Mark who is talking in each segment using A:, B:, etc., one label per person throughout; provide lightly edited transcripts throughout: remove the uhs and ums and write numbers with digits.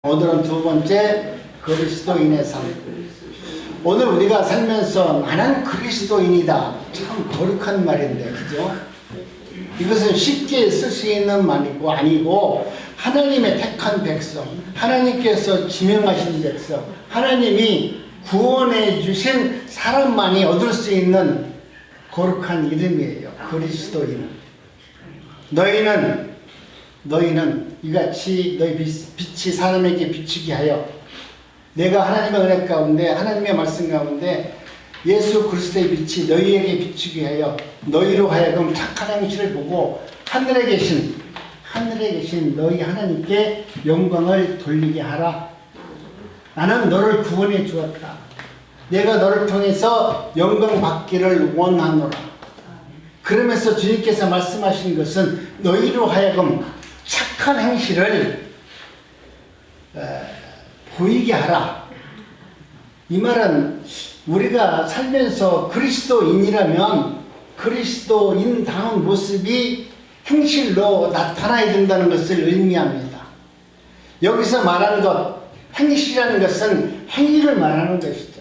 A: 오늘은 두 번째 그리스도인의 삶. 오늘 우리가 살면서 나는 그리스도인이다. 참 거룩한 말인데, 그죠? 이것은 쉽게 쓸 수 있는 말이고 아니고 하나님의 택한 백성, 하나님께서 지명하신 백성, 하나님이 구원해 주신 사람만이 얻을 수 있는 거룩한 이름이에요. 그리스도인. 너희는 이같이 너희 빛이 사람에게 비추게 하여, 내가 하나님의 은혜 가운데 하나님의 말씀 가운데 예수 그리스도의 빛이 너희에게 비추게 하여 너희로 하여금 착한 행실을 보고 하늘에 계신 너희 하나님께 영광을 돌리게 하라. 나는 너를 구원해 주었다. 내가 너를 통해서 영광 받기를 원하노라. 그러면서 주님께서 말씀하신 것은 너희로 하여금 착한 행실을 보이게 하라. 이 말은 우리가 살면서 그리스도인이라면 그리스도인다운 모습이 행실로 나타나야 된다는 것을 의미합니다. 여기서 말하는 것, 행실이라는 것은 행위를 말하는 것이죠.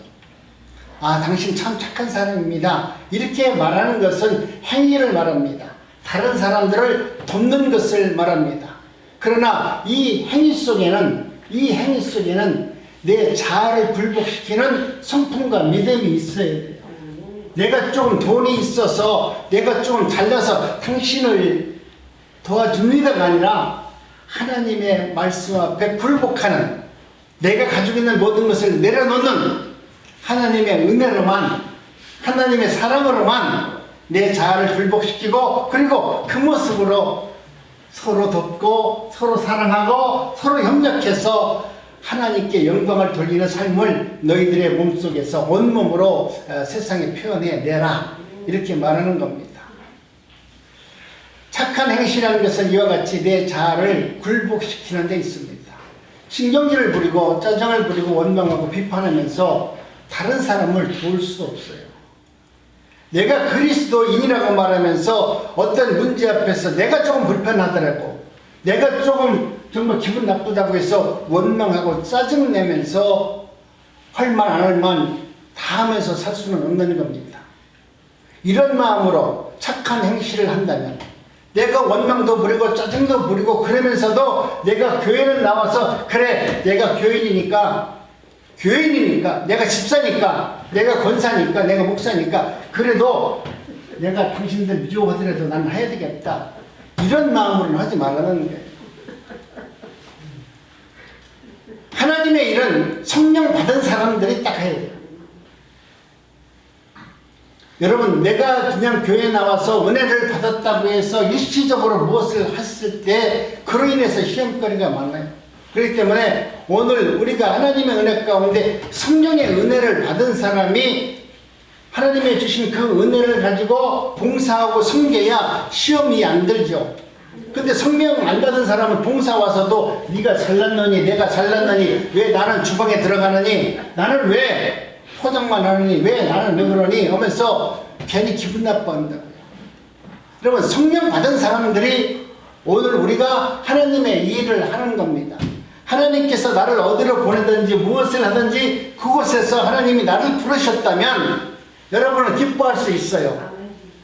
A: 아, 당신 참 착한 사람입니다. 이렇게 말하는 것은 행위를 말합니다. 다른 사람들을 돕는 것을 말합니다. 그러나 이 행위 속에는 내 자아를 굴복시키는 성품과 믿음이 있어야 돼요. 내가 조금 돈이 있어서, 내가 조금 잘나서 당신을 도와줍니다가 아니라 하나님의 말씀 앞에 굴복하는, 내가 가지고 있는 모든 것을 내려놓는 하나님의 은혜로만, 하나님의 사랑으로만 내 자아를 굴복시키고, 그리고 그 모습으로 서로 돕고 서로 사랑하고 서로 협력해서 하나님께 영광을 돌리는 삶을 너희들의 몸속에서 온몸으로 세상에 표현해내라. 이렇게 말하는 겁니다. 착한 행실이라는 것은 이와 같이 내 자아를 굴복시키는 데 있습니다. 신경질을 부리고 짜증을 부리고 원망하고 비판하면서 다른 사람을 도울 수 없어요. 내가 그리스도인이라고 말하면서 어떤 문제 앞에서 내가 조금 불편하더라고, 내가 조금 정말 기분 나쁘다고 해서 원망하고 짜증내면서 할 말 안 할 말 다 하면서 살 수는 없는 겁니다. 이런 마음으로 착한 행실을 한다면, 내가 원망도 부리고 짜증도 부리고 그러면서도 내가 교회를 나와서, 그래 내가 교인이니까, 내가 집사니까, 내가 권사니까, 내가 목사니까, 그래도 내가 당신들 미워하더라도 난 해야 되겠다. 이런 마음으로는 하지 말라는 거예요. 하나님의 일은 성령 받은 사람들이 딱 해야 돼요. 여러분, 내가 그냥 교회에 나와서 은혜를 받았다고 해서 일시적으로 무엇을 했을 때 그로 인해서 시험거리가 많아요. 그렇기 때문에 오늘 우리가 하나님의 은혜 가운데 성령의 은혜를 받은 사람이 하나님의 주신 그 은혜를 가지고 봉사하고 섬겨야 시험이 안 들죠. 근데 성령 안 받은 사람은 봉사 와서도 네가 잘났느니 내가 잘났느니, 왜 나는 주방에 들어가느니, 나는 왜 포장만 하느니, 왜 나는 왜 그러니 하면서 괜히 기분 나빠한다고요. 여러분, 성령 받은 사람들이 오늘 우리가 하나님의 일을 하는 겁니다. 하나님께서 나를 어디로 보내든지 무엇을 하든지 그곳에서 하나님이 나를 부르셨다면 여러분은 기뻐할 수 있어요.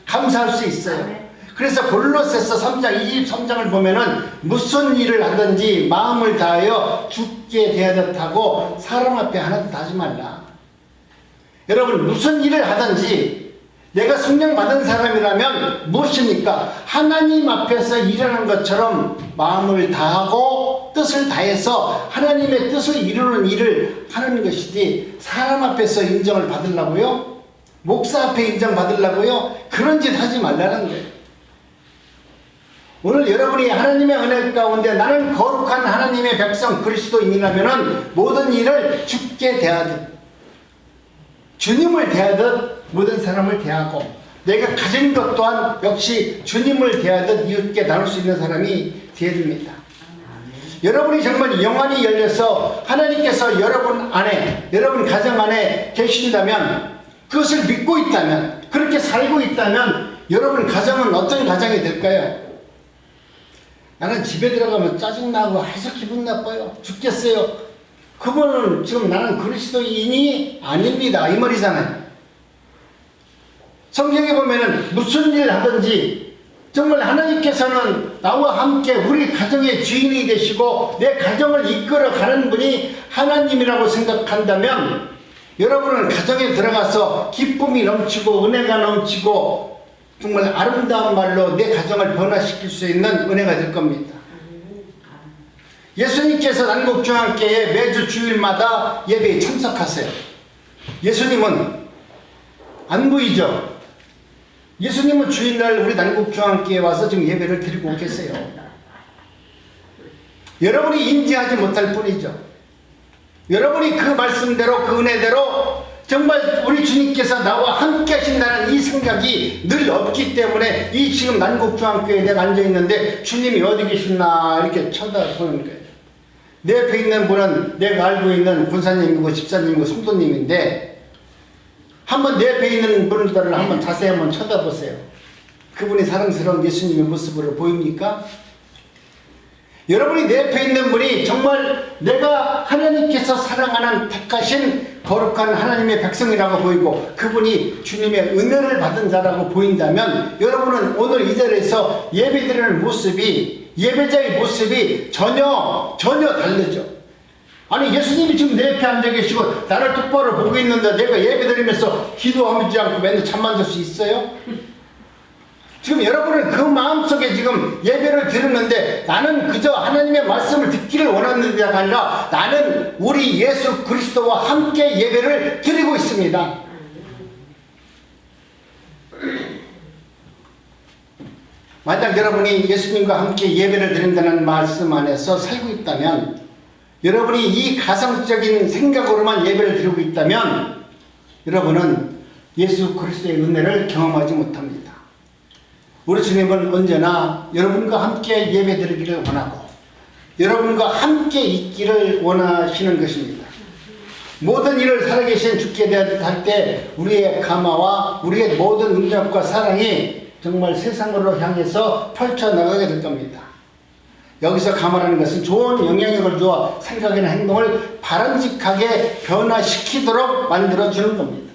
A: 감사할 수 있어요. 그래서 골로새서 3장 23장을 보면은 무슨 일을 하든지 마음을 다하여 죽게 대하듯하고 사람 앞에 하나도 하지 말라. 여러분, 무슨 일을 하든지 내가 성령 받은 사람이라면 무엇입니까? 하나님 앞에서 일하는 것처럼 마음을 다하고 뜻을 다해서 하나님의 뜻을 이루는 일을 하는 것이지, 사람 앞에서 인정을 받으려고요? 목사 앞에 인정받으려고요? 그런 짓 하지 말라는 거예요. 오늘 여러분이 하나님의 은혜 가운데 나는 거룩한 하나님의 백성 그리스도인이라면 모든 일을 주께 대하듯, 주님을 대하듯 모든 사람을 대하고, 내가 가진 것 또한 역시 주님을 대하듯 이웃께 나눌 수 있는 사람이 되어야 됩니다. 여러분이 정말 영안이 열려서 하나님께서 여러분 안에, 여러분 가정 안에 계신다면, 그것을 믿고 있다면, 그렇게 살고 있다면 여러분 가정은 어떤 가정이 될까요? 나는 집에 들어가면 짜증나고 해서 기분 나빠요. 죽겠어요. 그분은 지금 나는 그리스도인이 아닙니다. 이 말이잖아요. 성경에 보면은 무슨 일 하든지 정말 하나님께서는 나와 함께 우리 가정의 주인이 되시고 내 가정을 이끌어가는 분이 하나님이라고 생각한다면 여러분은 가정에 들어가서 기쁨이 넘치고 은혜가 넘치고 정말 아름다운 말로 내 가정을 변화시킬 수 있는 은혜가 될 겁니다. 예수님께서 난국중앙교회에 매주 주일마다 예배에 참석하세요. 예수님은 안 보이죠? 예수님은 주일날 우리 난국중앙교회에 와서 지금 예배를 드리고 계세요. 여러분이 인지하지 못할 뿐이죠. 여러분이 그 말씀대로 그 은혜대로 정말 우리 주님께서 나와 함께 하신다는 이 생각이 늘 없기 때문에 이 지금 난국중앙교회에 내가 앉아있는데 주님이 어디 계시나 이렇게 쳐다보는 거예요. 내 옆에 있는 분은 내가 알고 있는 군사님이고 집사님이고 성도님인데 한번 내 옆에 있는 분들을 한번 자세히 한번 쳐다보세요. 그분이 사랑스러운 예수님의 모습으로 보입니까? 여러분이 내 옆에 있는 분이 정말 내가 하나님께서 사랑하는 택하신 거룩한 하나님의 백성이라고 보이고 그분이 주님의 은혜를 받은 자라고 보인다면 여러분은 오늘 이 자리에서 예배드리는 모습이 예배자의 모습이 전혀 다르죠. 아니 예수님이 지금 내 옆에 앉아 계시고 나를 똑바로 보고 있는데 내가 예배드리면서 기도하지 않고 맨날 잠만 잘 수 있어요? 지금 여러분은 그 마음속에 지금 예배를 드리는데 나는 그저 하나님의 말씀을 듣기를 원하는데가 아니라 나는 우리 예수 그리스도와 함께 예배를 드리고 있습니다. 만약 여러분이 예수님과 함께 예배를 드린다는 말씀 안에서 살고 있다면 여러분이 이 가상적인 생각으로만 예배를 드리고 있다면 여러분은 예수 그리스도의 은혜를 경험하지 못합니다. 우리 주님은 언제나 여러분과 함께 예배 드리기를 원하고 여러분과 함께 있기를 원하시는 것입니다. 모든 일을 살아계신 주께 대할 때 우리의 감화와 우리의 모든 응답과 사랑이 정말 세상으로 향해서 펼쳐나가게 될 겁니다. 여기서 감화라는 것은 좋은 영향력을 주어 생각이나 행동을 바람직하게 변화시키도록 만들어주는 겁니다.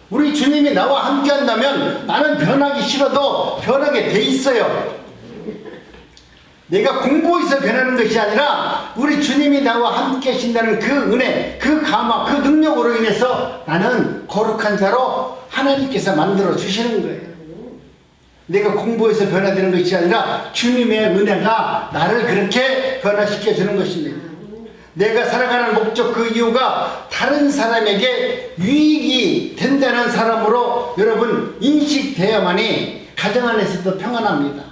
A: 우리 주님이 나와 함께 한다면 나는 변하기 싫어도 변하게 돼 있어요. 내가 공부해서 변하는 것이 아니라 우리 주님이 나와 함께 하신다는 그 은혜, 그 감화, 그 능력으로 인해서 나는 거룩한 자로 하나님께서 만들어 주시는 거예요. 내가 공부해서 변화되는 것이 아니라 주님의 은혜가 나를 그렇게 변화시켜 주는 것입니다. 내가 살아가는 목적 그 이유가 다른 사람에게 유익이 된다는 사람으로 여러분 인식되어야만이 가정 안에서도 평안합니다.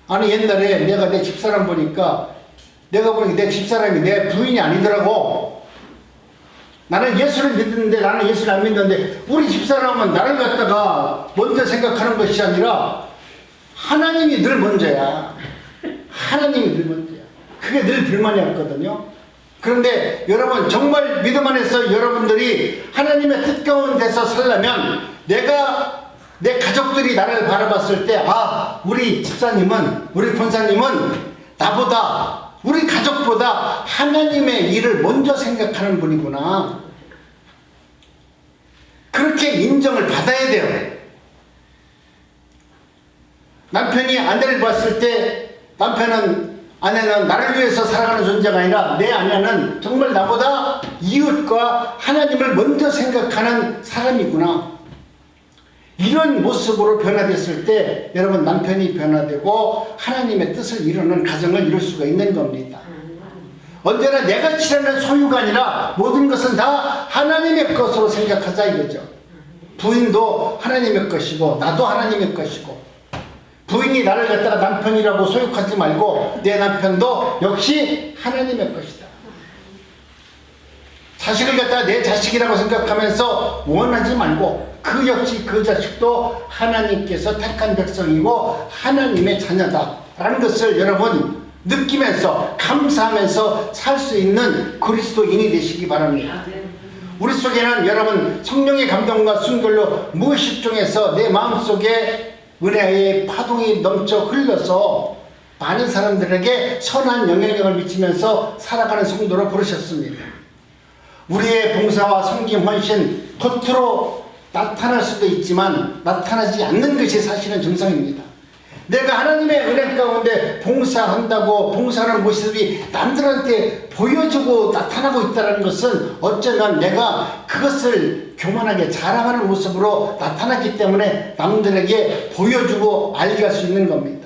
A: 아니 옛날에 내가 내 집사람 보니까 내가 보니까 내 집사람이 내 부인이 아니더라고. 나는 예수를 믿는데 나는 예수를 안 믿는데 우리 집사람은 나를 갖다가 먼저 생각하는 것이 아니라 하나님이 늘 먼저야. 하나님이 늘 먼저야. 그게 늘 불만이었거든요. 그런데 여러분 정말 믿음 안에서 여러분들이 하나님의 뜻 가운데서 살려면 내 가족들이 나를 바라봤을 때 우리 집사님은 우리 본사님은 나보다 우리 가족보다 하나님의 일을 먼저 생각하는 분이구나. 그렇게 인정을 받아야 돼요. 남편이 아내를 봤을 때 아내는 나를 위해서 살아가는 존재가 아니라 내 아내는 정말 나보다 이웃과 하나님을 먼저 생각하는 사람이구나. 이런 모습으로 변화됐을 때 여러분 남편이 변화되고 하나님의 뜻을 이루는 가정을 이룰 수가 있는 겁니다. 언제나 내가 치르는 소유가 아니라 모든 것은 다 하나님의 것으로 생각하자 이거죠. 부인도 하나님의 것이고 나도 하나님의 것이고 부인이 나를 갖다가 남편이라고 소유하지 말고 내 남편도 역시 하나님의 것이다. 자식을 갖다가 내 자식이라고 생각하면서 원하지 말고 그 역시 그 자식도 하나님께서 택한 백성이고 하나님의 자녀다 라는 것을 여러분 느끼면서 감사하면서 살 수 있는 그리스도인이 되시기 바랍니다. 우리 속에는 여러분 성령의 감동과 순결로 무의식 중에서 내 마음속에 은혜의 파동이 넘쳐 흘러서 많은 사람들에게 선한 영향력을 미치면서 살아가는 성도로 부르셨습니다. 우리의 봉사와 섬김 헌신 겉으로 나타날 수도 있지만 나타나지 않는 것이 사실은 정상입니다. 내가 하나님의 은혜 가운데 봉사한다고 봉사하는 모습이 남들한테 보여주고 나타나고 있다는 것은 어쩌면 내가 그것을 교만하게 자랑하는 모습으로 나타났기 때문에 남들에게 보여주고 알게 할 수 있는 겁니다.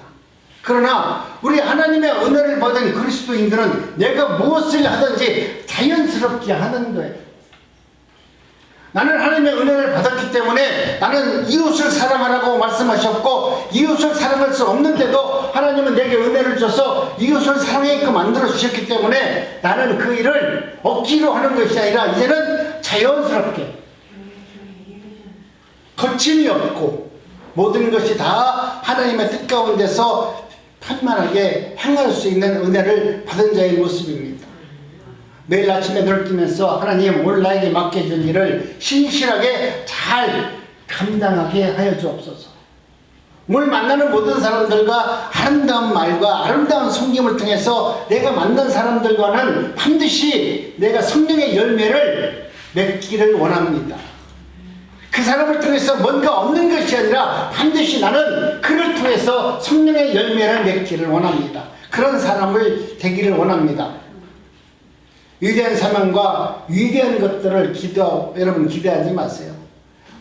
A: 그러나 우리 하나님의 은혜를 받은 그리스도인들은 내가 무엇을 하든지 자연스럽게 하는 거예요. 나는 하나님의 은혜를 받았기 때문에 나는 이웃을 사랑하라고 말씀하셨고 이웃을 사랑할 수 없는데도 하나님은 내게 은혜를 줘서 이웃을 사랑하게끔 만들어 주셨기 때문에 나는 그 일을 억지로 하는 것이 아니라 이제는 자연스럽게 거침이 없고 모든 것이 다 하나님의 뜻 가운데서 편만하게 행할 수 있는 은혜를 받은 자의 모습입니다. 매일 아침에 눈을 뜨면서 하나님 오늘 나에게 맡겨준 일을 신실하게 잘 감당하게 하여 주옵소서. 오늘 만나는 모든 사람들과 아름다운 말과 아름다운 섬김을 통해서 내가 만난 사람들과는 반드시 내가 성령의 열매를 맺기를 원합니다. 그 사람을 통해서 뭔가 얻는 것이 아니라 반드시 나는 그를 통해서 성령의 열매를 맺기를 원합니다. 그런 사람을 되기를 원합니다. 위대한 사명과 위대한 것들을 여러분 기대하지 마세요.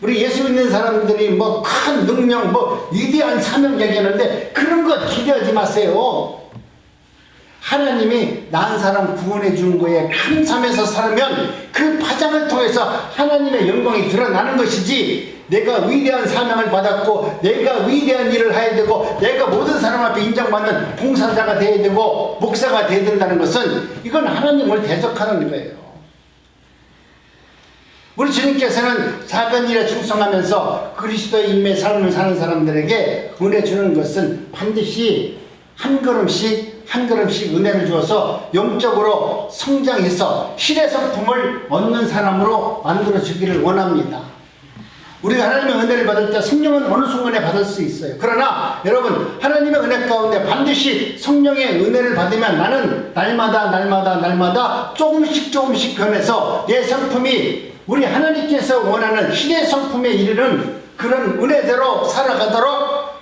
A: 우리 예수 믿는 사람들이 뭐 큰 능력, 뭐 위대한 사명 얘기하는데 그런 것 기대하지 마세요. 하나님이 난 사람 구원해 준 거에 감사하면서 살면 그 파장을 통해서 하나님의 영광이 드러나는 것이지, 내가 위대한 사명을 받았고 내가 위대한 일을 해야 되고 내가 모든 사람 앞에 인정받는 봉사자가 되어야 되고 목사가 되어야 된다는 것은 이건 하나님을 대적하는 거예요. 우리 주님께서는 작은 일에 충성하면서 그리스도의 인의 삶을 사는 사람들에게 은혜 주는 것은 반드시 한 걸음씩 은혜를 주어서 영적으로 성장해서 신의 성품을 얻는 사람으로 만들어 주기를 원합니다. 우리가 하나님의 은혜를 받을 때 성령은 어느 순간에 받을 수 있어요. 그러나 여러분, 하나님의 은혜 가운데 반드시 성령의 은혜를 받으면 나는 날마다 조금씩 변해서 내 성품이 우리 하나님께서 원하는 신의 성품에 이르는 그런 은혜대로 살아가도록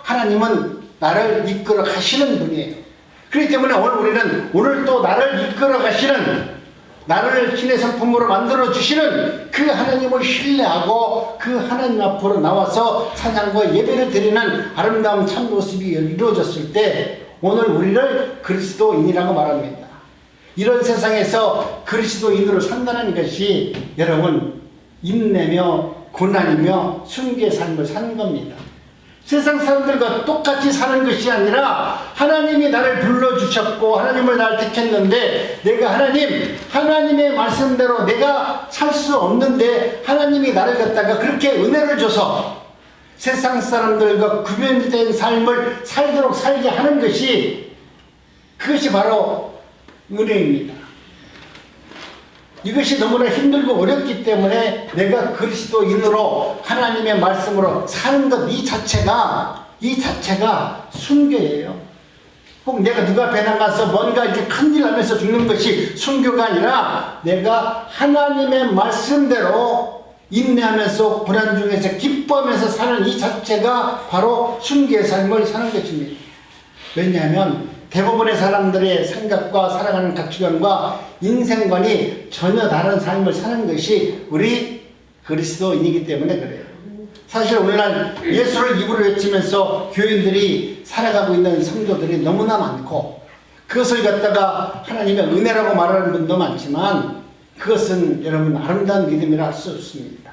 A: 하나님은 나를 이끌어 가시는 분이에요. 그렇기 때문에 오늘 또 나를 이끌어 가시는, 나를 신의 성품으로 만들어 주시는 그 하나님을 신뢰하고 그 하나님 앞으로 나와서 찬양과 예배를 드리는 아름다운 참모습이 이루어졌을 때 오늘 우리를 그리스도인이라고 말합니다. 이런 세상에서 그리스도인으로 산다는 것이 여러분 인내며 고난이며 순교의 삶을 사는 겁니다. 세상 사람들과 똑같이 사는 것이 아니라 하나님이 나를 불러주셨고 하나님을 나를 택했는데 내가 하나님의 말씀대로 내가 살 수 없는데 하나님이 나를 갖다가 그렇게 은혜를 줘서 세상 사람들과 구별된 삶을 살도록 살게 하는 것이, 그것이 바로 은혜입니다. 이것이 너무나 힘들고 어렵기 때문에 내가 그리스도인으로 하나님의 말씀으로 사는 것 이 자체가 순교예요. 꼭 내가 누가 앞에 나가서 뭔가 이렇게 큰일 하면서 죽는 것이 순교가 아니라 내가 하나님의 말씀대로 인내하면서 불안 중에서 기뻐하면서 사는 이 자체가 바로 순교의 삶을 사는 것입니다. 왜냐하면 대부분의 사람들의 생각과 살아가는 가치관과 인생관이 전혀 다른 삶을 사는 것이 우리 그리스도인이기 때문에 그래요. 사실 오늘날 예수를 입으로 외치면서 교인들이 살아가고 있는 성도들이 너무나 많고 그것을 갖다가 하나님의 은혜라고 말하는 분도 많지만 그것은 여러분 아름다운 믿음이라 할 수 없습니다.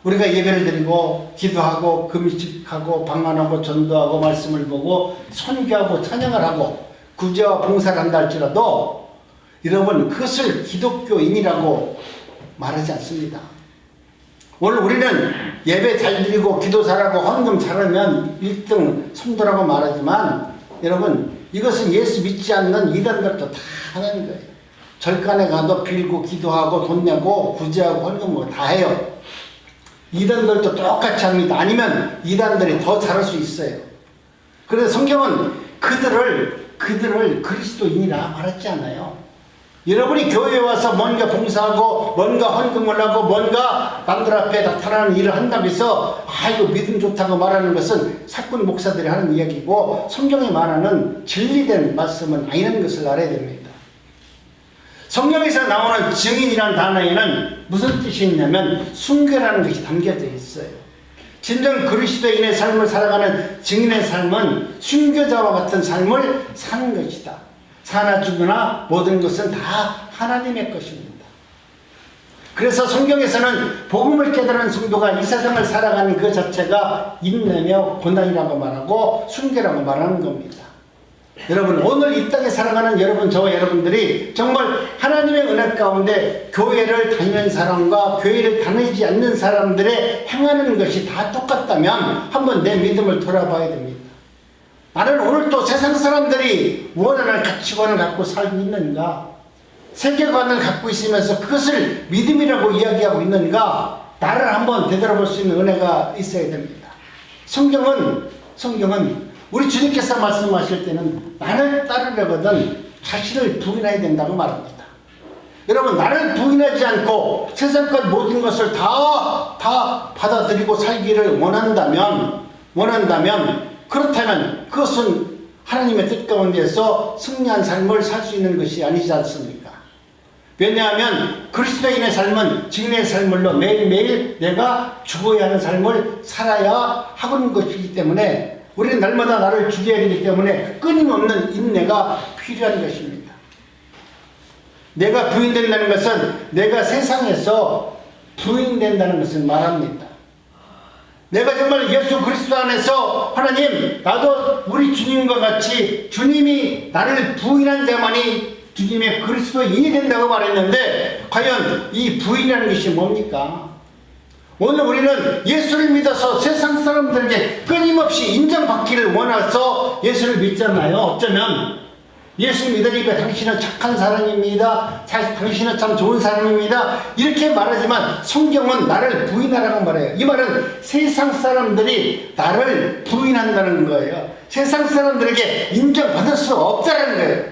A: 우리가 예배를 드리고 기도하고 금식하고 방언하고 전도하고 말씀을 보고 선교하고 찬양을 하고 구제와 봉사를 한다 할지라도 여러분 그것을 기독교인이라고 말하지 않습니다. 오늘 우리는 예배 잘 드리고 기도 잘하고 헌금 잘하면 1등 성도라고 말하지만 여러분 이것은 예수 믿지 않는 이단들도 다 하는 거예요. 절간에 가도 빌고 기도하고 돈 내고 구제하고 헌금 다 해요. 이단들도 똑같이 합니다. 아니면 이단들이 더 잘할 수 있어요. 그래서 성경은 그들을 그리스도인이라 말하지 않아요. 여러분이 교회에 와서 뭔가 봉사하고 뭔가 헌금을 하고 뭔가 남들 앞에 나타나는 일을 한다고 해서 이거 믿음 좋다고 말하는 것은 사꾼 목사들이 하는 이야기고 성경에 말하는 진리된 말씀은 아니라는 것을 알아야 됩니다. 성경에서 나오는 증인이라는 단어에는 무슨 뜻이 있냐면 순교라는 것이 담겨져 있어요. 진정 그리스도인의 삶을 살아가는 증인의 삶은 순교자와 같은 삶을 사는 것이다. 사나 죽으나 모든 것은 다 하나님의 것입니다. 그래서 성경에서는 복음을 깨달은 성도가 이 세상을 살아가는 그 자체가 인내며 고난이라고 말하고 순교라고 말하는 겁니다. 여러분, 오늘 이 땅에 살아가는 여러분, 저와 여러분들이 정말 하나님의 은혜 가운데 교회를 다니는 사람과 교회를 다니지 않는 사람들의 행하는 것이 다 똑같다면 한번 내 믿음을 돌아봐야 됩니다. 나는 오늘도 세상 사람들이 원하는 가치관을 갖고 살고 있는가? 세계관을 갖고 있으면서 그것을 믿음이라고 이야기하고 있는가? 나를 한번 되돌아볼 수 있는 은혜가 있어야 됩니다. 성경은 우리 주님께서 말씀하실 때는 나를 따르려거든 자신을 부인해야 된다고 말합니다. 여러분, 나를 부인하지 않고 세상 것 모든 것을 다 받아들이고 살기를 원한다면 그렇다면 그것은 하나님의 뜻 가운데서 승리한 삶을 살 수 있는 것이 아니지 않습니까? 왜냐하면 그리스도인의 삶은 증인의 삶으로 매일매일 내가 죽어야 하는 삶을 살아야 하는 것이기 때문에 우리는 날마다 나를 죽여야 되기 때문에 끊임없는 인내가 필요한 것입니다. 내가 부인된다는 것은 내가 세상에서 부인된다는 것을 말합니다. 내가 정말 예수 그리스도 안에서 하나님, 나도 우리 주님과 같이 주님이 나를 부인한 자만이 주님의 그리스도인이 된다고 말했는데 과연 이 부인이라는 것이 뭡니까? 오늘 우리는 예수를 믿어서 세상 사람들에게 끊임없이 인정받기를 원해서 예수를 믿잖아요. 어쩌면 예수 믿으니까 당신은 착한 사람입니다. 당신은 참 좋은 사람입니다. 이렇게 말하지만 성경은 나를 부인하라고 말해요. 이 말은 세상 사람들이 나를 부인한다는 거예요. 세상 사람들에게 인정받을 수 없다는 거예요.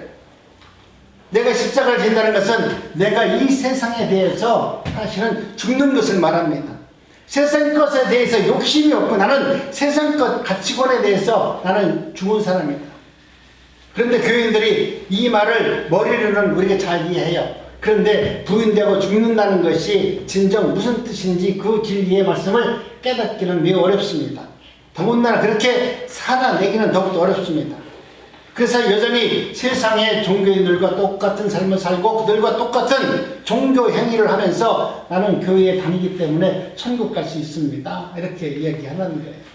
A: 내가 십자가를 진다는 것은 내가 이 세상에 대해서 사실은 죽는 것을 말합니다. 세상 것에 대해서 욕심이 없고 나는 세상 것 가치관에 대해서 나는 죽은 사람이다. 그런데 교인들이 이 말을 머리로는 우리가 잘 이해해요. 그런데 부인되고 죽는다는 것이 진정 무슨 뜻인지 그 진리의 말씀을 깨닫기는 매우 어렵습니다. 더군다나 그렇게 살아내기는 더욱더 어렵습니다. 그래서 여전히 세상의 종교인들과 똑같은 삶을 살고 그들과 똑같은 종교 행위를 하면서 나는 교회에 다니기 때문에 천국 갈 수 있습니다. 이렇게 이야기하는 거예요.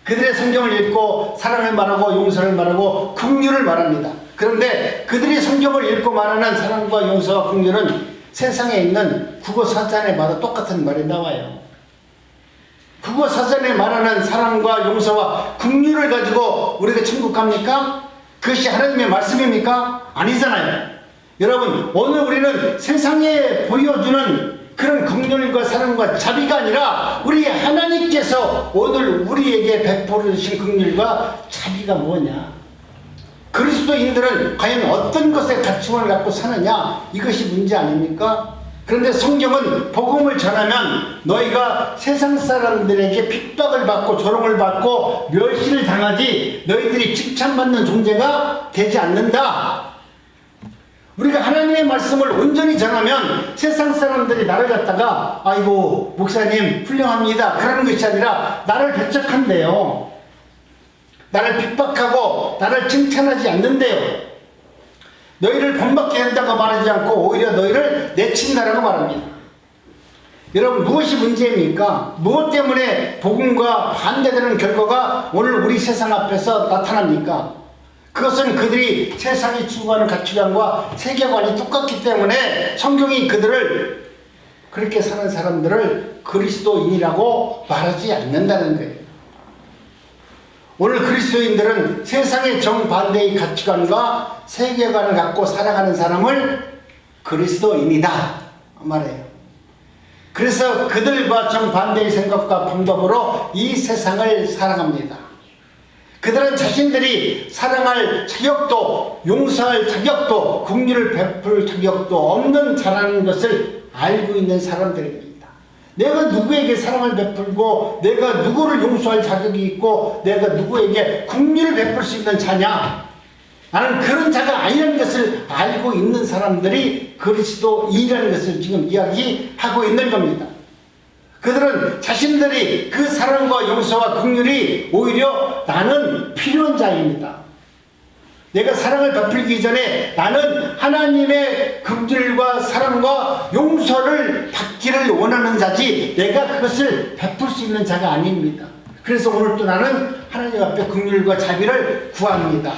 A: 그들의 성경을 읽고 사랑을 말하고 용서를 말하고 긍휼을 말합니다. 그런데 그들이 성경을 읽고 말하는 사랑과 용서와 긍휼은 세상에 있는 국어사전에마다 똑같은 말이 나와요. 국어사전에 말하는 사랑과 용서와 긍휼을 가지고 우리가 천국 갑니까? 그것이 하나님의 말씀입니까? 아니잖아요. 여러분, 오늘 우리는 세상에 보여주는 그런 긍휼과 사랑과 자비가 아니라 우리 하나님께서 오늘 우리에게 베풀어 주신 긍휼과 자비가 뭐냐? 그리스도인들은 과연 어떤 것에 가치관을 갖고 사느냐? 이것이 문제 아닙니까? 그런데 성경은 복음을 전하면 너희가 세상 사람들에게 핍박을 받고 조롱을 받고 멸시를 당하지 너희들이 칭찬받는 존재가 되지 않는다. 우리가 하나님의 말씀을 온전히 전하면 세상 사람들이 나를 갖다가 아이고 목사님 훌륭합니다 그러는 것이 아니라 나를 배척한대요. 나를 핍박하고 나를 칭찬하지 않는데요. 너희를 본받게 한다고 말하지 않고 오히려 너희를 내친다라고 말합니다. 여러분, 무엇이 문제입니까? 무엇 때문에 복음과 반대되는 결과가 오늘 우리 세상 앞에서 나타납니까? 그것은 그들이 세상이 추구하는 가치관과 세계관이 똑같기 때문에 성경이 그들을 그렇게 사는 사람들을 그리스도인이라고 말하지 않는다는 거예요. 오늘 그리스도인들은 세상의 정반대의 가치관과 세계관을 갖고 살아가는 사람을 그리스도인이다 말해요. 그래서 그들과 정반대의 생각과 방법으로 이 세상을 살아갑니다. 그들은 자신들이 사랑할 자격도, 용서할 자격도, 긍휼을 베풀 자격도 없는 자라는 것을 알고 있는 사람들입니다. 내가 누구에게 사랑을 베풀고 내가 누구를 용서할 자격이 있고 내가 누구에게 긍휼을 베풀 수 있는 자냐? 나는 그런 자가 아니라는 것을 알고 있는 사람들이 그리스도인이라는 것을 지금 이야기하고 있는 겁니다. 그들은 자신들이 그 사랑과 용서와 긍휼이 오히려 나는 필요한 자입니다. 내가 사랑을 베풀기 전에 나는 하나님의 긍휼과 사랑과 용서를 받기를 원하는 자지 내가 그것을 베풀 수 있는 자가 아닙니다. 그래서 오늘 또 나는 하나님 앞에 긍휼과 자비를 구합니다.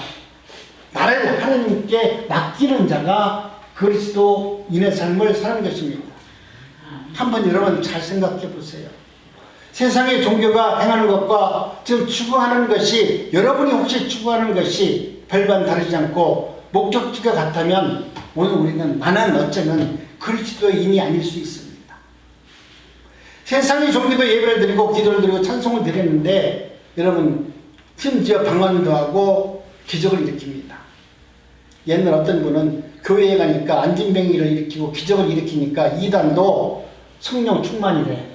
A: 나를 하나님께 맡기는 자가 그리스도인의 삶을 사는 것입니다. 한번 여러분 잘 생각해 보세요. 세상의 종교가 행하는 것과 지금 추구하는 것이 여러분이 혹시 추구하는 것이 별반 다르지 않고 목적지가 같다면 오늘 우리는 나는 어쩌면 그리스도인이 아닐 수 있습니다. 세상의 종교도 예배를 드리고 기도를 드리고 찬송을 드리는데 여러분 심지어 방언도 하고 기적을 일으킵니다. 옛날 어떤 분은 교회에 가니까 안진뱅이를 일으키고 기적을 일으키니까 이단도 성령 충만이래.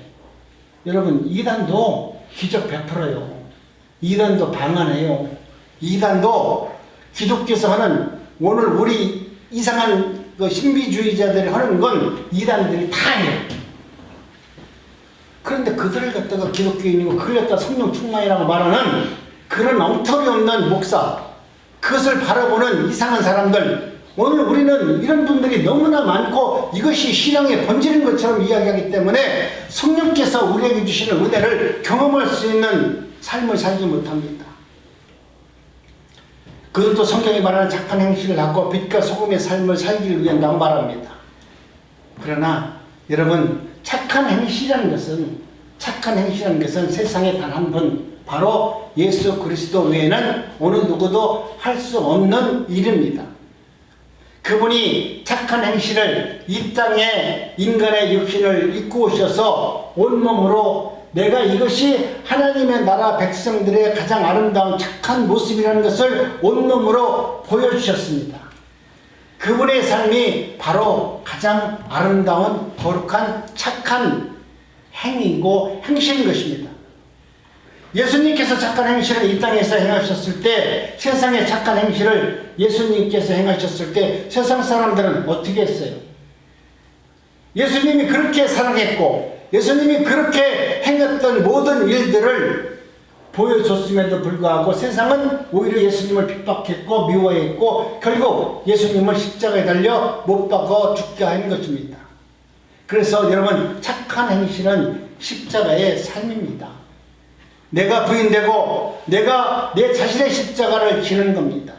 A: 여러분 이단도 기적 베풀어요. 이단도 방언해요. 이단도 기독교에서 하는 오늘 우리 이상한 그 신비주의자들이 하는 건 이단들이 다 해요. 그런데 그들을 갖다가 기독교인이고 그걸 갖다가 성령 충만이라고 말하는 그런 엉터리 없는 목사, 그것을 바라보는 이상한 사람들, 오늘 우리는 이런 분들이 너무나 많고 이것이 신앙의 본질인 것처럼 이야기하기 때문에 성령께서 우리에게 주시는 은혜를 경험할 수 있는 삶을 살지 못합니다. 그들도 성경이 말하는 착한 행실을 하고 빛과 소금의 삶을 살기를 위한다고 말합니다. 그러나 여러분 착한 행실이라는 것은 세상에 단 한 분 바로 예수 그리스도 외에는 어느 누구도 할 수 없는 일입니다. 그분이 착한 행실을 이 땅에 인간의 육신을 입고 오셔서 온몸으로 내가 이것이 하나님의 나라 백성들의 가장 아름다운 착한 모습이라는 것을 온몸으로 보여주셨습니다. 그분의 삶이 바로 가장 아름다운 거룩한 착한 행위이고 행실인 것입니다. 예수님께서 착한 행실을 이 땅에서 행하셨을 때, 세상의 착한 행실을 예수님께서 행하셨을 때 세상 사람들은 어떻게 했어요? 예수님이 그렇게 사랑했고 예수님이 그렇게 행했던 모든 일들을 보여줬음에도 불구하고 세상은 오히려 예수님을 핍박했고 미워했고 결국 예수님을 십자가에 달려 못 박아 죽게 한 것입니다. 그래서 여러분 착한 행실은 십자가의 삶입니다. 내가 부인되고 내가 내 자신의 십자가를 지는 겁니다.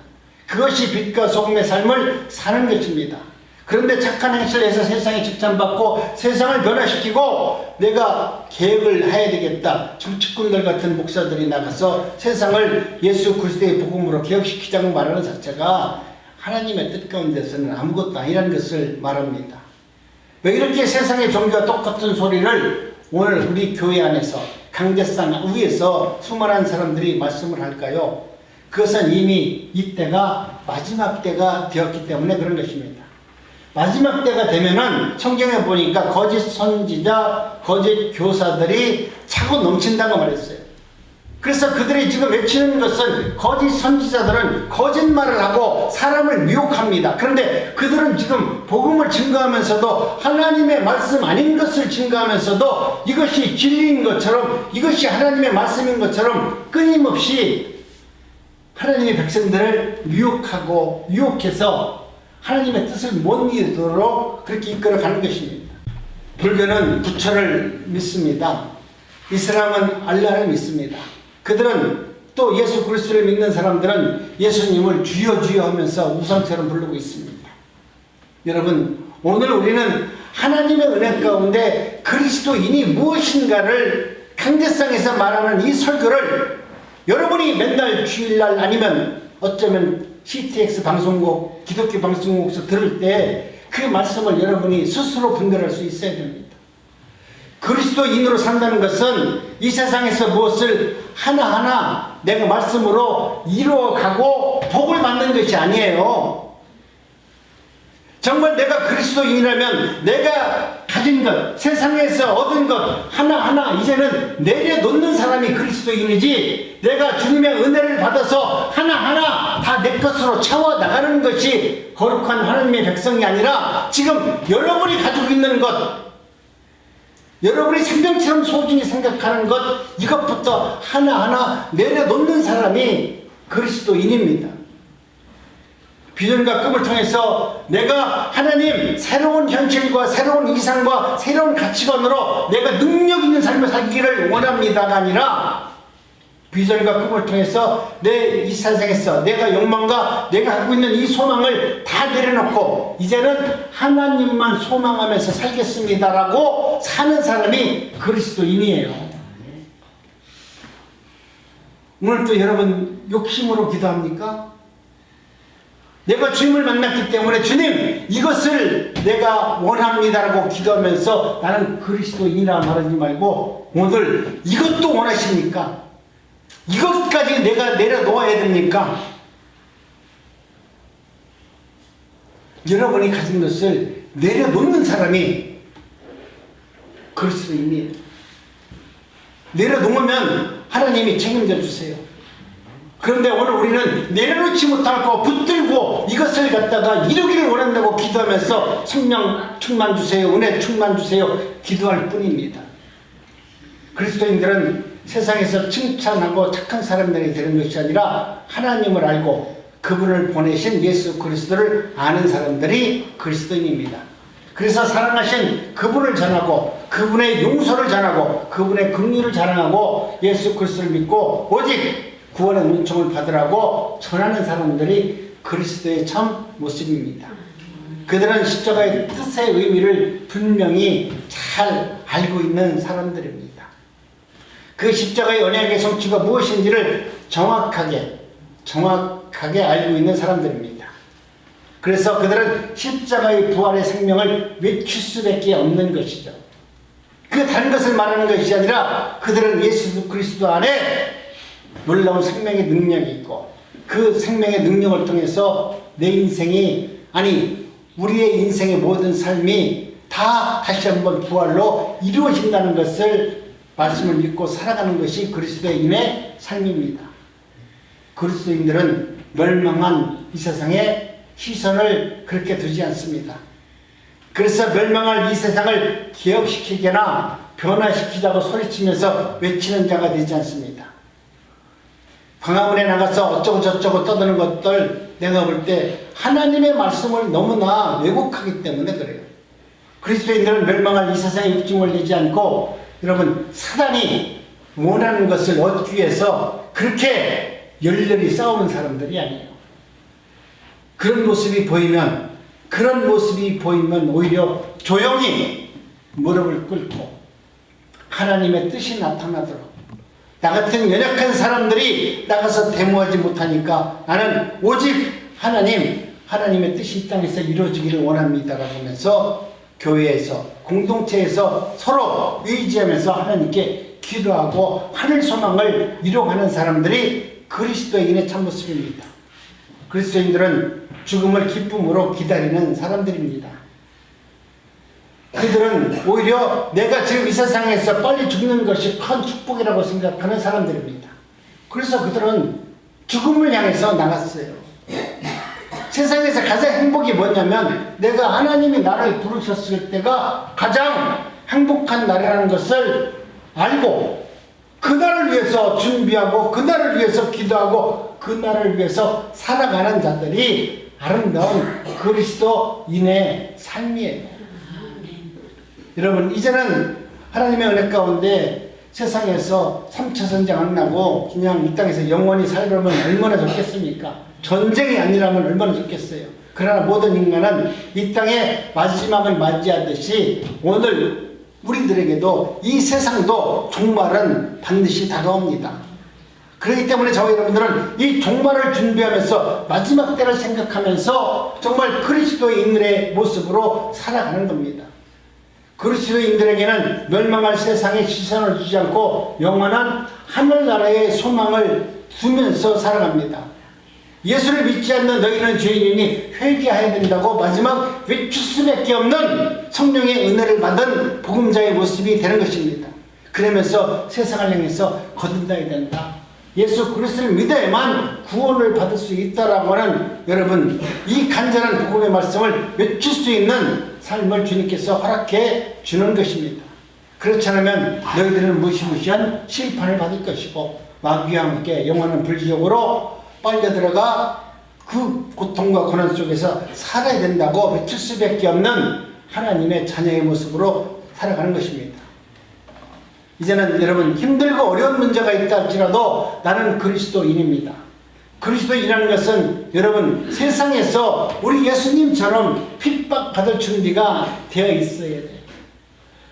A: 그것이 빛과 소금의 삶을 사는 것입니다. 그런데 착한 행실을 해서 세상에 칭찬받고 세상을 변화시키고 내가 계획을 해야 되겠다. 정치꾼들 같은 목사들이 나가서 세상을 예수 그리스도의 복음으로 개혁시키자고 말하는 자체가 하나님의 뜻 가운데서는 아무것도 아니라는 것을 말합니다. 왜 이렇게 세상의 종교와 똑같은 소리를 오늘 우리 교회 안에서 강대상 위에서 수많은 사람들이 말씀을 할까요? 그것은 이미 이때가 마지막 때가 되었기 때문에 그런 것입니다. 마지막 때가 되면은 성경에 보니까 거짓 선지자, 거짓 교사들이 차고 넘친다고 말했어요. 그래서 그들이 지금 외치는 것은 거짓 선지자들은 거짓말을 하고 사람을 미혹합니다. 그런데 그들은 지금 복음을 증거하면서도 하나님의 말씀 아닌 것을 증거하면서도 이것이 진리인 것처럼 이것이 하나님의 말씀인 것처럼 끊임없이 하나님의 백성들을 미혹하고 유혹해서 하나님의 뜻을 못 이루도록 그렇게 이끌어가는 것입니다. 불교는 부처를 믿습니다. 이슬람은 알라를 믿습니다. 그들은 또 예수 그리스도를 믿는 사람들은 예수님을 주여 주여 하면서 우상처럼 부르고 있습니다. 여러분 오늘 우리는 하나님의 은혜 가운데 그리스도인이 무엇인가를 강대상에서 말하는 이 설교를 여러분이 맨날 주일날 아니면 어쩌면 CTX 방송국, 기독교 방송국에서 들을 때 그 말씀을 여러분이 스스로 분별할 수 있어야 됩니다. 그리스도인으로 산다는 것은 이 세상에서 무엇을 하나하나 내가 말씀으로 이루어가고 복을 받는 것이 아니에요. 정말 내가 그리스도인이라면 내가 가진 것, 세상에서 얻은 것 하나하나 이제는 내려놓는 사람이 그리스도인이지, 내가 주님의 은혜를 받아서 하나하나 다 내 것으로 채워나가는 것이 거룩한 하나님의 백성이 아니라, 지금 여러분이 가지고 있는 것, 여러분이 생명처럼 소중히 생각하는 것, 이것부터 하나하나 내려놓는 사람이 그리스도인입니다. 비전과 꿈을 통해서 내가 하나님 새로운 현실과 새로운 이상과 새로운 가치관으로 내가 능력 있는 삶을 살기를 원합니다가 아니라, 비전과 꿈을 통해서 내 이 세상에서 내가 욕망과 내가 갖고 있는 이 소망을 다 내려놓고 이제는 하나님만 소망하면서 살겠습니다라고 사는 사람이 그리스도인이에요. 오늘도 여러분 욕심으로 기도합니까? 내가 주님을 만났기 때문에 주님 이것을 내가 원합니다라고 기도하면서 나는 그리스도인이라 말하지 말고, 오늘 이것도 원하십니까? 이것까지 내가 내려놓아야 됩니까? 여러분이 가진 것을 내려놓는 사람이 그리스도인이에요. 내려놓으면 하나님이 책임져 주세요. 그런데 오늘 우리는 내려놓지 못하고 붙들고 이것을 갖다가 이루기를 원한다고 기도하면서 성령 충만 주세요, 은혜 충만 주세요 기도할 뿐입니다. 그리스도인들은 세상에서 칭찬하고 착한 사람들이 되는 것이 아니라 하나님을 알고 그분을 보내신 예수 그리스도를 아는 사람들이 그리스도인입니다. 그래서 사랑하신 그분을 전하고 그분의 용서를 전하고 그분의 긍휼을 자랑하고 예수 그리스도를 믿고 오직 구원의 은총을 받으라고 전하는 사람들이 그리스도의 참 모습입니다. 그들은 십자가의 뜻의 의미를 분명히 잘 알고 있는 사람들입니다. 그 십자가의 언약의 성취가 무엇인지를 정확하게 알고 있는 사람들입니다. 그래서 그들은 십자가의 부활의 생명을 외칠 수밖에 없는 것이죠. 그 다른 것을 말하는 것이 아니라 그들은 예수 그리스도 안에 놀라운 생명의 능력이 있고, 그 생명의 능력을 통해서 내 인생이, 아니 우리의 인생의 모든 삶이 다 다시 한번 부활로 이루어진다는 것을 말씀을 믿고 살아가는 것이 그리스도인의 삶입니다. 그리스도인들은 멸망한 이 세상에 시선을 그렇게 두지 않습니다. 그래서 멸망할 이 세상을 개혁시키거나 변화시키자고 소리치면서 외치는 자가 되지 않습니다. 광화문에 나가서 어쩌고 저쩌고 떠드는 것들, 내가 볼 때 하나님의 말씀을 너무나 왜곡하기 때문에 그래요. 그리스도인들은 멸망할 이 세상에 욕심을 내지 않고, 여러분 사단이 원하는 것을 얻기 위해서 그렇게 열렬히 싸우는 사람들이 아니에요. 그런 모습이 보이면 오히려 조용히 무릎을 꿇고 하나님의 뜻이 나타나도록, 나 같은 연약한 사람들이 나가서 데모하지 못하니까 나는 오직 하나님의 뜻이 이 땅에서 이루어지기를 원합니다라고 하면서 교회에서, 공동체에서 서로 의지하면서 하나님께 기도하고 하늘 소망을 이루어가는 사람들이 그리스도인의 참모습입니다. 그리스도인들은 죽음을 기쁨으로 기다리는 사람들입니다. 그들은 오히려 내가 지금 이 세상에서 빨리 죽는 것이 큰 축복이라고 생각하는 사람들입니다. 그래서 그들은 죽음을 향해서 나갔어요. 세상에서 가장 행복이 뭐냐면, 내가 하나님이 나를 부르셨을 때가 가장 행복한 날이라는 것을 알고 그날을 위해서 준비하고 그날을 위해서 기도하고 그날을 위해서 살아가는 자들이 아름다운 그리스도인의 삶이에요. 여러분, 이제는 하나님의 은혜 가운데 세상에서 3차 전쟁 안 나고 그냥 이 땅에서 영원히 살려면 얼마나 좋겠습니까? 전쟁이 아니라면 얼마나 좋겠어요. 그러나 모든 인간은 이 땅의 마지막을 맞이하듯이 오늘 우리들에게도 이 세상도 종말은 반드시 다가옵니다. 그렇기 때문에 저와 여러분들은 이 종말을 준비하면서 마지막 때를 생각하면서 정말 그리스도인의 모습으로 살아가는 겁니다. 그리스도인들에게는 멸망할 세상에 시선을 주지 않고 영원한 하늘나라의 소망을 두면서 살아갑니다. 예수를 믿지 않는 너희는 죄인이니 회개해야 된다고 마지막 외칠 수밖에 없는 성령의 은혜를 받은 복음자의 모습이 되는 것입니다. 그러면서 세상을 향해서 거듭나야 된다. 예수 그리스도를 믿어야만 구원을 받을 수 있다라고 하는 여러분, 이 간절한 복음의 말씀을 외칠 수 있는 삶을 주님께서 허락해 주는 것입니다. 그렇지 않으면 너희들은 무시무시한 심판을 받을 것이고 마귀와 함께 영원한 불지옥으로 빨려 들어가 그 고통과 고난 속에서 살아야 된다고 외칠 수밖에 없는 하나님의 자녀의 모습으로 살아가는 것입니다. 이제는 여러분, 힘들고 어려운 문제가 있다 할지라도 나는 그리스도인입니다. 그리스도인이라는 것은 여러분, 세상에서 우리 예수님처럼 핍박받을 준비가 되어 있어야 돼요.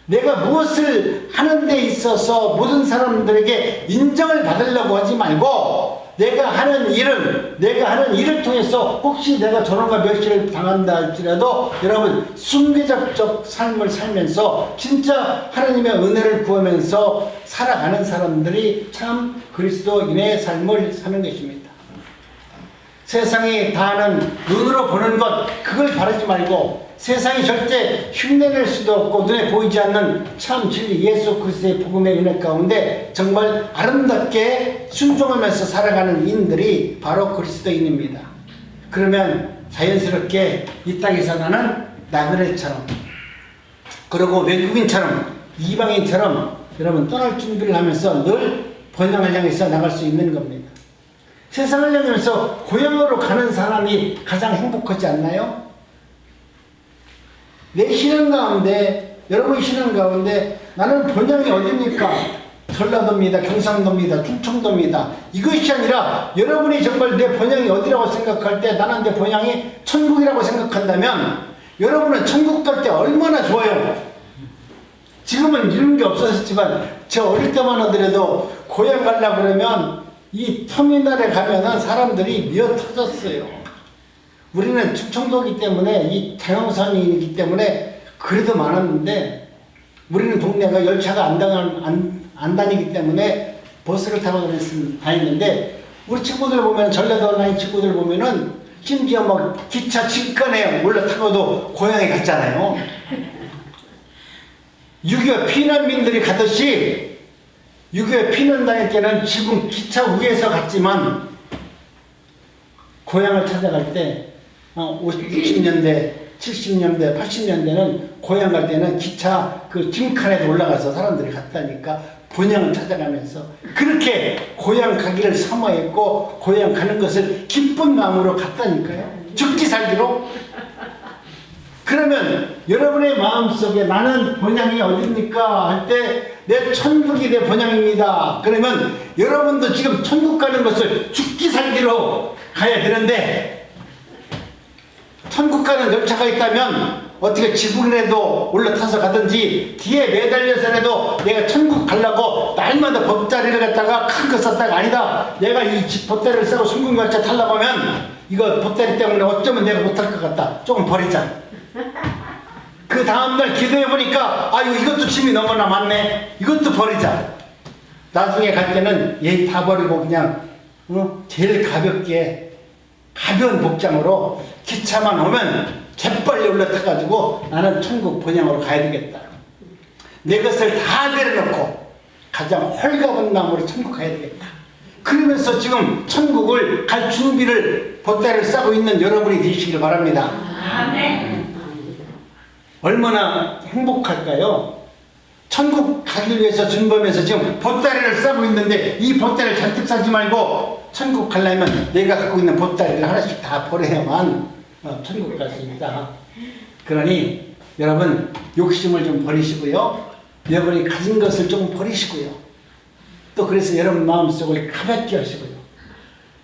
A: 내가 무엇을 하는 데 있어서 모든 사람들에게 인정을 받으려고 하지 말고 내가 하는 일을 통해서 혹시 내가 저런가 멸시를 당한다 할지라도 여러분, 순교적 삶을 살면서 진짜 하나님의 은혜를 구하면서 살아가는 사람들이 참 그리스도인의 삶을 사는 것입니다. 세상이 다하는 눈으로 보는 것, 그걸 바라지 말고 세상이 절대 흉내낼 수도 없고 눈에 보이지 않는 참 진리 예수 그리스도의 복음의 은혜 가운데 정말 아름답게 순종하면서 살아가는 인들이 바로 그리스도인입니다. 그러면 자연스럽게 이 땅에서 나는 나그네처럼, 그리고 외국인처럼, 이방인처럼 여러분 떠날 준비를 하면서 늘 본향을 향해서 나갈 수 있는 겁니다. 세상을 향해서 고향으로 가는 사람이 가장 행복하지 않나요? 내 신앙 가운데, 여러분의 신앙 가운데 나는 본향이 어디입니까? 전라도입니다. 경상도입니다. 충청도입니다. 이것이 아니라 여러분이 정말 내 본향이 어디라고 생각할 때 나는 내 본향이 천국이라고 생각한다면 여러분은 천국 갈 때 얼마나 좋아요. 지금은 이런 게 없어졌지만 저 어릴 때만 하더라도 고향 가려고 그러면 이 터미널에 가면은 사람들이 미어 터졌어요. 우리는 충청도이기 때문에 이 장영선이기 때문에 그래도 많았는데 우리는 동네가 열차가 안 다니기 때문에 버스를 타고 다녔는데 우리 친구들 보면 전라도 나이 친구들 보면은 심지어 막 기차 직관에 올라타고도 고향에 갔잖아요. 6.25 피난민들이 가듯이 6.25 피난 다닐 때는 지금 기차 위에서 갔지만 고향을 찾아갈 때 60년대, 70년대, 80년대는 고향 갈 때는 기차 그 짐칸에도 올라가서 사람들이 갔다니까 본향을 찾아가면서 그렇게 고향 가기를 사모했고 고향 가는 것을 기쁜 마음으로 갔다니까요. 죽기 살기로. 그러면 여러분의 마음속에 나는 본향이 어디입니까? 할 때 내 천국이 내 본향입니다. 그러면 여러분도 지금 천국 가는 것을 죽기 살기로 가야 되는데 천국 가는 열차가 있다면 어떻게 지붕이라도 올라타서 가든지 뒤에 매달려서라도 내가 천국 가려고 날마다 봇다리를 갖다가 큰 거 쌌다가 아니다. 내가 이 봇다리를 싸고 순금 열차 타려고 하면 이거 봇다리 때문에 어쩌면 내가 못할 것 같다. 조금 버리자. 그 다음날 기도해보니까 아유 이것도 짐이 너무나 많네. 이것도 버리자. 나중에 갈 때는 얘 다 버리고 그냥 제일 가볍게 가벼운 복장으로 기차만 오면 재빨리 올라타가지고 나는 천국 본향으로 가야 되겠다. 내 것을 다 내려놓고 가장 헐가분 마음으로 천국 가야 되겠다. 그러면서 지금 천국을 갈 준비를 봇다리를 싸고 있는 여러분이 되시길 바랍니다. 아멘. 얼마나 행복할까요? 천국 가기 위해서 준비하면서 지금 봇다리를 싸고 있는데 이 봇다리를 잔뜩 싸지 말고 천국 가려면 내가 갖고 있는 봇다리를 하나씩 다 버려야만 천국 갈 수 있다. 그러니 여러분 욕심을 좀 버리시고요. 여러분이 가진 것을 좀 버리시고요. 또 그래서 여러분 마음속을 가볍게 하시고요.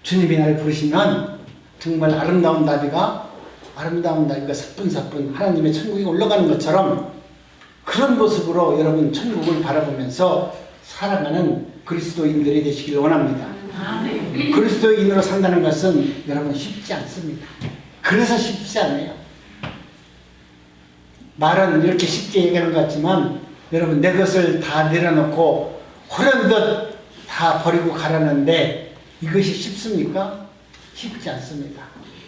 A: 주님이 나를 부르시면 정말 아름다운 나비가 사뿐사뿐 하나님의 천국에 올라가는 것처럼 그런 모습으로 여러분 천국을 바라보면서 살아가는 그리스도인들이 되시길 원합니다. 그리스도인으로 산다는 것은 여러분 쉽지 않습니다. 그래서 쉽지 않아요. 말은 이렇게 쉽게 얘기하는 것 같지만 여러분 내 것을 다 내려놓고 호련듯 다 버리고 가라는데 이것이 쉽습니까? 쉽지 않습니다.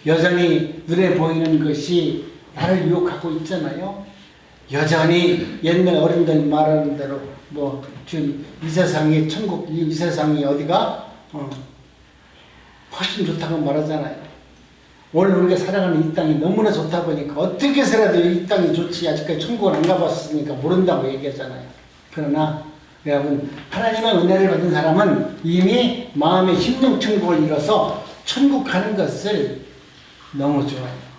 A: 여전히 눈에 보이는 것이 나를 유혹하고 있잖아요. 여전히 옛날 어른들 말하는 대로 뭐 지금 이 세상이 천국, 이 세상이 어디가 훨씬 좋다고 말하잖아요. 오늘 우리가 살아가는 이 땅이 너무나 좋다 보니까 어떻게 해서라도 이 땅이 좋지 아직까지 천국을 안 가봤으니까 모른다고 얘기하잖아요. 그러나 여러분 하나님의 은혜를 받은 사람은 이미 마음의 심령 천국을 이뤄서 천국 가는 것을 너무 좋아해요.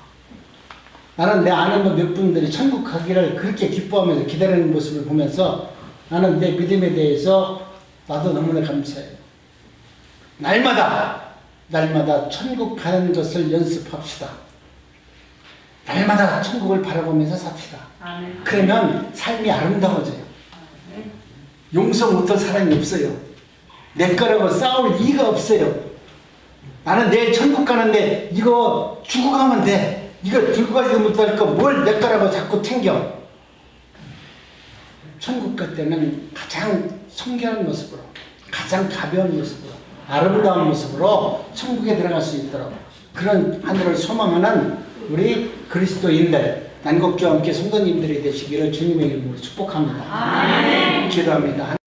A: 나는 내 아는 몇 분들이 천국 가기를 그렇게 기뻐하면서 기다리는 모습을 보면서 나는 내 믿음에 대해서 나도 너무나 감사해요. 날마다 천국 가는 것을 연습합시다. 날마다 천국을 바라보면서 삽시다.
B: 아멘.
A: 그러면 삶이 아름다워져요. 용서 못할 사람이 없어요. 내 거라고 싸울 이유가 없어요. 나는 내일 천국 가는데 이거 주고 가면 돼. 이거 들고 가지도 못할 거 뭘 내 거라고 자꾸 챙겨. 천국 갈 때는 가장 성결한 모습으로, 가장 가벼운 모습으로, 아름다운 모습으로 천국에 들어갈 수 있도록 그런 하늘을 소망하는 우리 그리스도인들, 난곡교와 함께 성도님들이 되시기를 주님의 이름으로 축복합니다. 기도합니다.